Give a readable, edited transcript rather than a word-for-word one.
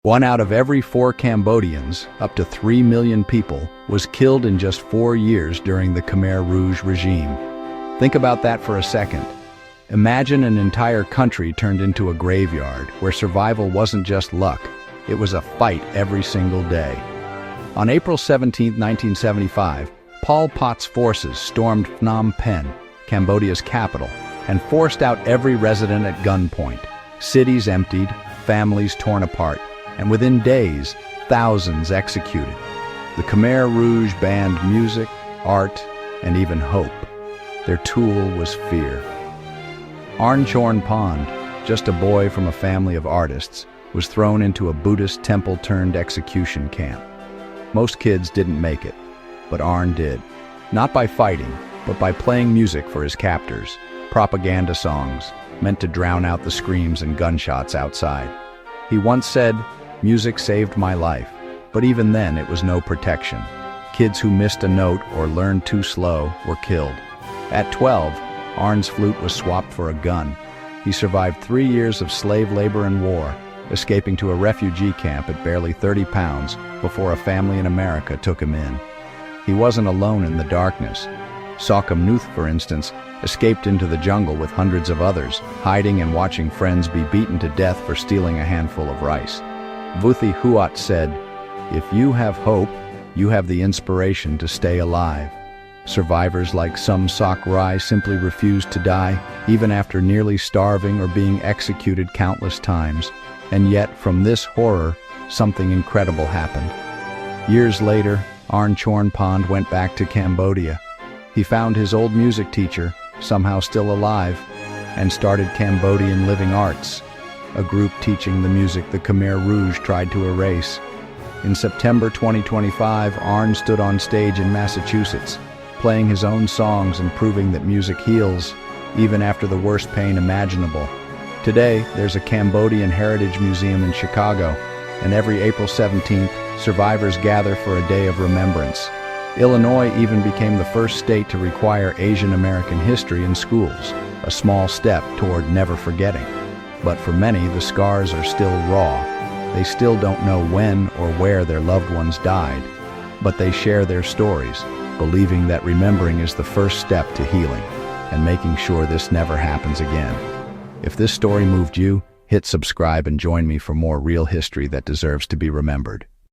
1 out of every 4 Cambodians, up to 3 million people, was killed in just 4 years during the Khmer Rouge regime. Think about that for a second. Imagine an entire country turned into a graveyard where survival wasn't just luck, it was a fight every single day. On April 17, 1975, Pol Pot's forces stormed Phnom Penh, Cambodia's capital, and forced out every resident at gunpoint. Cities emptied, families torn apart, and within days, thousands executed. The Khmer Rouge banned music, art, and even hope. Their tool was fear. Arn Chorn Pond, just a boy from a family of artists, was thrown into a Buddhist temple-turned-execution camp. Most kids didn't make it, but Arn did. Not by fighting, but by playing music for his captors, propaganda songs, meant to drown out the screams and gunshots outside. He once said, "Music saved my life," but even then it was no protection. Kids who missed a note or learned too slow were killed. At 12, Arn's flute was swapped for a gun. He survived 3 years of slave labor and war, escaping to a refugee camp at barely 30 pounds before a family in America took him in. He wasn't alone in the darkness. Sokam Nuth, for instance, escaped into the jungle with hundreds of others, hiding and watching friends be beaten to death for stealing a handful of rice. Vuthi Huat said, "If you have hope, you have the inspiration to stay alive." Survivors like Sum Sok Rai simply refused to die, even after nearly starving or being executed countless times. And yet, from this horror, something incredible happened. Years later, Arn Chorn Pond went back to Cambodia. He found his old music teacher, somehow still alive, and started Cambodian Living Arts, a group teaching the music the Khmer Rouge tried to erase. In September 2025, Arn stood on stage in Massachusetts, playing his own songs and proving that music heals, even after the worst pain imaginable. Today, there's a Cambodian Heritage Museum in Chicago, and every April 17th, survivors gather for a day of remembrance. Illinois even became the first state to require Asian American history in schools, a small step toward never forgetting. But for many, the scars are still raw. They still don't know when or where their loved ones died, but they share their stories, believing that remembering is the first step to healing and making sure this never happens again. If this story moved you, hit subscribe and join me for more real history that deserves to be remembered.